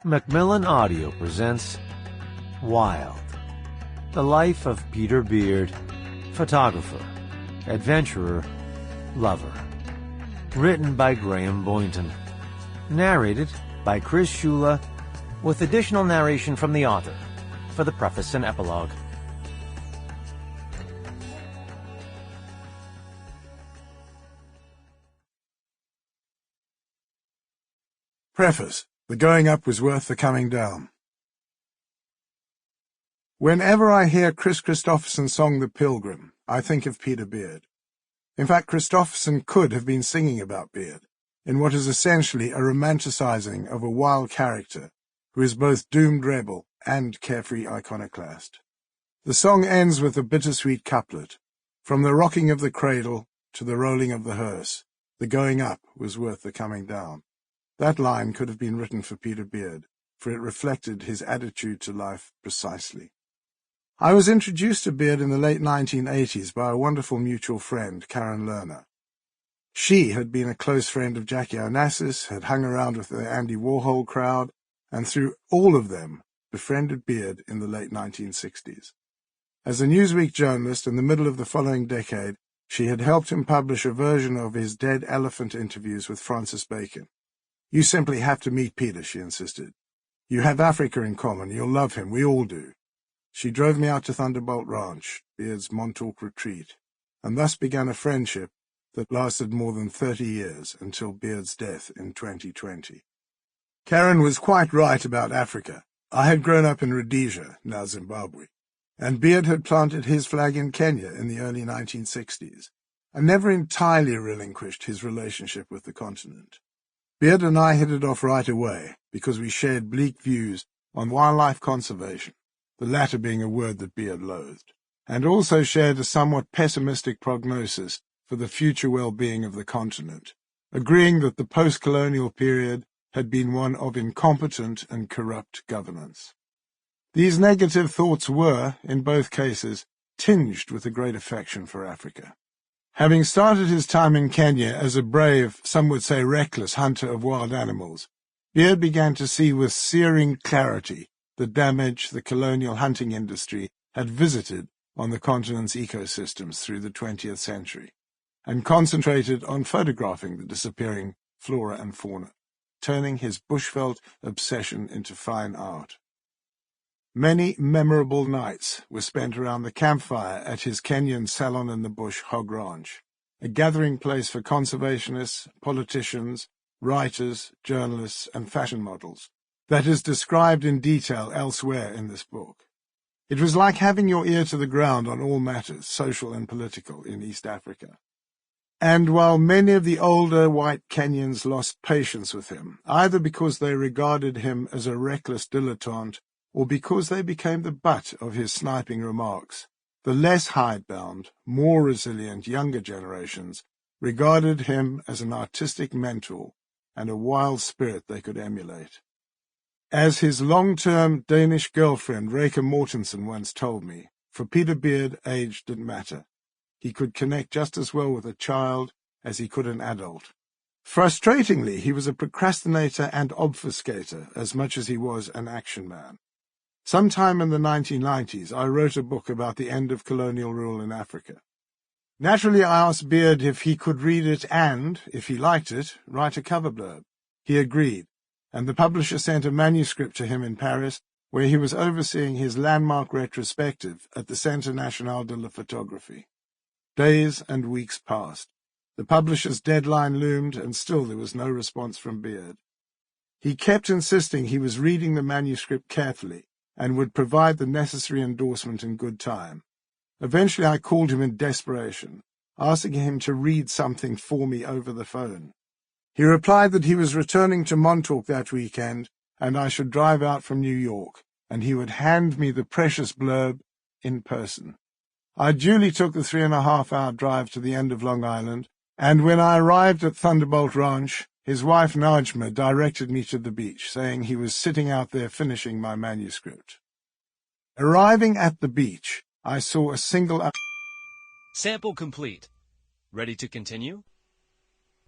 Macmillan Audio presents Wild, the life of Peter Beard, photographer, adventurer, lover. Written by Graham Boynton. Narrated by Ciulla, with additional narration from the author for the preface and epilogue. Preface. The going up was worth the coming down. Whenever I hear Chris Christopherson's song The Pilgrim, I think of Peter Beard. In fact, Christopherson could have been singing about Beard, in what is essentially a romanticizing of a wild character who is both doomed rebel and carefree iconoclast. The song ends with a bittersweet couplet. From the rocking of the cradle to the rolling of the hearse, the going up was worth the coming down. That line could have been written for Peter Beard, for it reflected his attitude to life precisely. I was introduced to Beard in the late 1980s by a wonderful mutual friend, Karen Lerner. She had been a close friend of Jackie Onassis, had hung around with the Andy Warhol crowd, and through all of them befriended Beard in the late 1960s. As a Newsweek journalist in the middle of the following decade, she had helped him publish a version of his Dead Elephant interviews with Francis Bacon. "You simply have to meet Peter," she insisted. "You have Africa in common. You'll love him. We all do." She drove me out to Thunderbolt Ranch, Beard's Montauk retreat, and thus began a friendship that lasted more than 30 years until Beard's death in 2020. Karen was quite right about Africa. I had grown up in Rhodesia, now Zimbabwe, and Beard had planted his flag in Kenya in the early 1960s, and never entirely relinquished his relationship with the continent. Beard and I hit it off right away because we shared bleak views on wildlife conservation, the latter being a word that Beard loathed, and also shared a somewhat pessimistic prognosis for the future well-being of the continent, agreeing that the post-colonial period had been one of incompetent and corrupt governance. These negative thoughts were, in both cases, tinged with a great affection for Africa. Having started his time in Kenya as a brave, some would say reckless, hunter of wild animals, Beard began to see with searing clarity the damage the colonial hunting industry had visited on the continent's ecosystems through the 20th century, and concentrated on photographing the disappearing flora and fauna, turning his bushveld obsession into fine art. Many memorable nights were spent around the campfire at his Kenyan salon-in-the-bush hog ranch, a gathering place for conservationists, politicians, writers, journalists, and fashion models, that is described in detail elsewhere in this book. It was like having your ear to the ground on all matters, social and political, in East Africa. And while many of the older white Kenyans lost patience with him, either because they regarded him as a reckless dilettante or because they became the butt of his sniping remarks, the less hidebound, more resilient younger generations regarded him as an artistic mentor and a wild spirit they could emulate. As his long-term Danish girlfriend Reka Mortensen once told me, for Peter Beard, age didn't matter. He could connect just as well with a child as he could an adult. Frustratingly, he was a procrastinator and obfuscator as much as he was an action man. Sometime in the 1990s, I wrote a book about the end of colonial rule in Africa. Naturally, I asked Beard if he could read it and, if he liked it, write a cover blurb. He agreed, and the publisher sent a manuscript to him in Paris, where he was overseeing his landmark retrospective at the Centre National de la Photographie. Days and weeks passed. The publisher's deadline loomed, and still there was no response from Beard. He kept insisting he was reading the manuscript carefully, and would provide the necessary endorsement in good time. Eventually I called him in desperation, asking him to read something for me over the phone. He replied that he was returning to Montauk that weekend, and I should drive out from New York, and he would hand me the precious blurb in person. I duly took the 3.5-hour drive to the end of Long Island, and when I arrived at Thunderbolt Ranch, his wife Najma directed me to the beach, saying he was sitting out there finishing my manuscript. Arriving at the beach, I saw a single... Sample complete. Ready to continue?